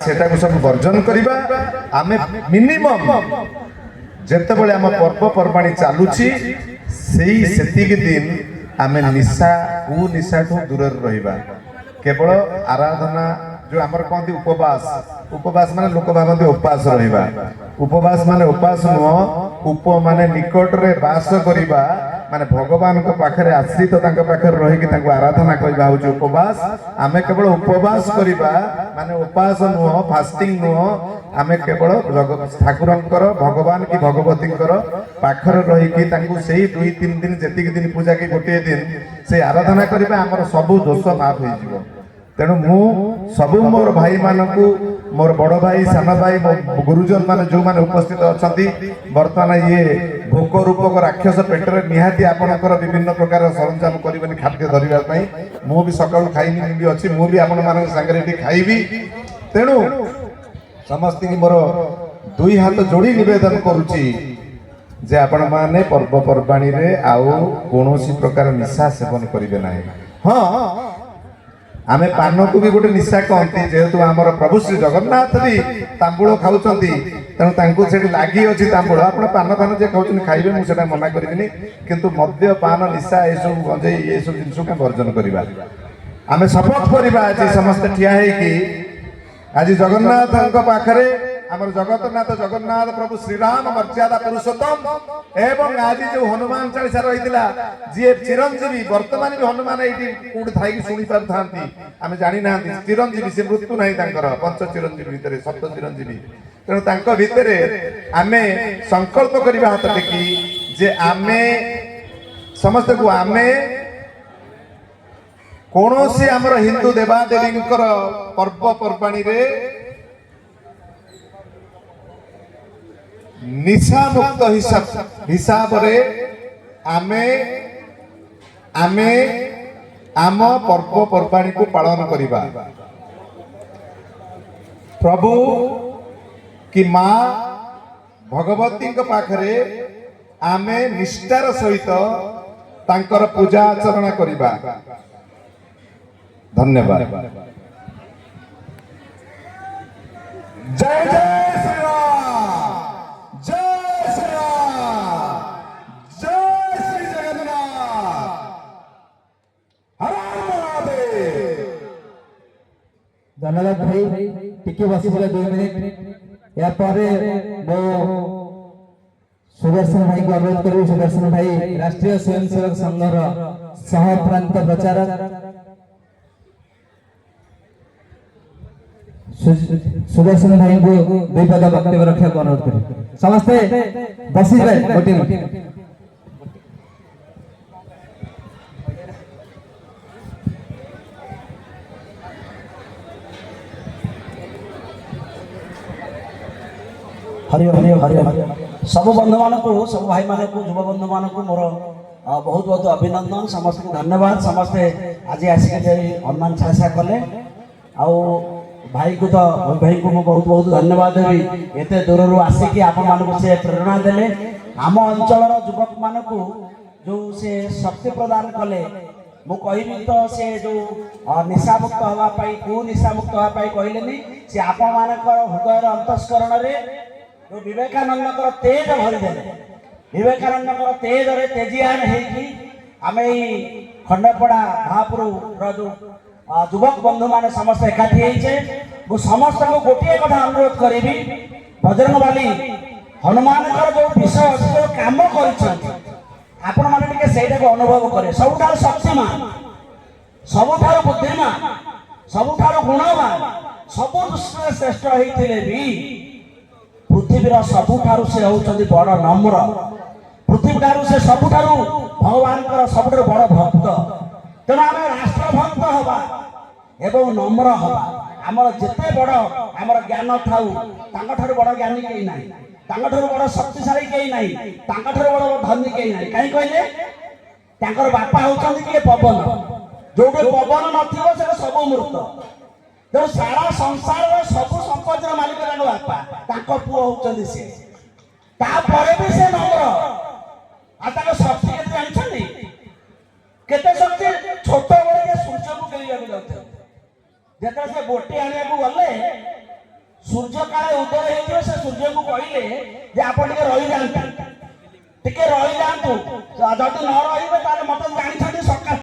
सेटाको सब वर्जन करिबा आमे मिनिमम जेतेबेले आम पर्वपर्वाणी चालुची सेई सेतिक दिन आमे निशा कु निशा ठू दूर रहिबा केवल आराधना जो आमर कहते उपवास उपवास माने लोक भावती उपास रहिबा उपवास माने उपास नुह उप माने निकट रे वास करिबा माने भगवान को पाखरे आश्रित तांका पाखरे रही कि तांको आराधना करिबा होची उपवास आमे केवल उपवास करिबा माने उपास नुह फास्टिंग नुह आमे केवल ठाकुरंकर भगवान की भगवतींकर पाखरे रही कि तांको सेही 2-3 दिन जेतिक दिन पूजा के गोटे दिन से आराधना करिबा हमर सब दोष माफ होई जिवो तेणु मु सबु मोर भाई मानकु मोर बड़ भाई सान भाई गुरुजन मान जो माने उपस्थित अच्छी बर्तमान ये भोक रूपक राक्षस पेटर निहाती आपणकर विभिन्न प्रकार सरंजाम करें खाद्य धरने मु भी सकाल खाइनी भी अच्छी मुझे आपण मान सागर खाइबी तेणु समस्त मोर दुई हाथ जोड़ी निवेदन करुच्ची जे आपण माने पर्वपर्वाणी रे आउ कौन प्रकार निशा सेवन करेंगे ना हाँ आमे पान को भी गोटे निशा कहती जेहेतु आमर प्रभु श्री जगन्नाथ भी तांबूल खाऊं तेणु से लगी अच्छी तांबूल आप पान फान जे खाऊँ खाइबे मुझे मना करी किंतु मद्य पान निशा ये सब गंजे ये सब जिन को वर्जन करवा आमे शपथ करवा आज समस्त ठिया आज जगन्नाथ पाखरे आमर जगन्नाथ जगन्नाथ प्रभु श्रीराम मर्यादा पुरुषोत्तम एवं आज जो हनुमान चालीसा रही जी चिरंजीवी वर्तमान भी हनुमान ये कौट थी शुणी पार था आम जानी ना चिरंजीवी से मृत्यु ना पंच चिरंजीवी भितर सप्त चिरंजीवी तेणु भितर आमे संकल्प करवा हाथ टेकी जे आमे समस्त को आमे कौन सी आमर हिंदू देवादेवी पर्वपर्वाणी रे निशा मुक्त हिसाब रे आमे आमे आम पर्वपर्वाणी को पालन करिबा प्रभु की माँ भगवती पाखरे आमे निष्ठार सहित तांकर पूजा आचरण करिबा धन्यवाद जय जय श्री राम जय श्री राम जय श्री जगन्नाथ हर हर महादेव धन्यवाद भाई टिके बसी 2 मिनिट या परे मो सुदर्शन भाई को अनुरोध करू सुदर्शन भाई राष्ट्रीय स्वयंसेवक संघर सह प्रांत प्रचारक सुदर्शन भाई को 2 पद वक्तव्य रखा अनुरोध करें समस्ते बसी जाए गोटे हरि हरि हरि सब बंधु मान को सब भाई मान को युवा बंधु मान को मोर बहुत बहुत अभिनंदन समस्त को धन्यवाद समस्ते आज आसिक हनुमान चालीसा कले आउ भाई को तो भाई को बहुत बहुत धन्यवाद देवी एते दूर आसिक आपण मान से प्रेरणा देले आम अंचल युवक मान को जो से शक्ति प्रदान कले मु कहबी तो से जो निशा मुक्त होगापाई कु निशा मुक्त होगापाई कहले से आपण मानकर हृदय अंतस्करण रे जो विवेकानंद तेज भरीदेले विवेकानंद तेज रे तेजियान हेकी आमे खंडपड़ा महापुर जो युवक बंधु मान समस्त एकाठी होइछे मु समस्त को गोटे कथा अनुरोध करी बजरंगबाली हनुमान जो विषय अच्छी जो कम कर अनुभव करे सबुठार शक्तिमान सबुठार बुद्धिमान सबुठार गुणवान सब दृष्टि श्रेष्ठ होते भी पृथ्वीर सबुठार से होउछन्ति बड़ नम्र पृथ्वी से सबुठार भगवान सबुठार बड़ भक्त तेणु आम राष्ट्रभक्त हवा एवं नम्र हवा आमर जिते बड़ आमर ज्ञान थाऊ तांकठारु बड़ ज्ञानी केही नाही तांकठारु बड़ शक्तिशाली केही नाही तांकठारु बड़ धनी केही नाही काई कहले तांकर बापा होउछन्ति के पवन जोडे पवन नथिबो से सब मृत तेणु सारा संसार सब संपत्तिर मालिक तांकर बापा तांकर पुओ होउछन्ति से तापरे भी से नम्र आ तांकर शक्ति केते जानिछन्ति केते शक्ति छोट बड़े सूर्य को गेलिया जाते जेते से बोटी आनिया को गले ସୂର୍ଯ୍ୟ କାଳେ ଉଦୟ ହେଇଥିବ ସେ ସୂର୍ଯ୍ୟକୁ କହିଲେ ଯେ ଆପଣ ଟିକେ ରହିଯାଆନ୍ତୁ ଟିକେ ରହିଯାଆନ୍ତୁ ଯଦି ନ ରହିବେ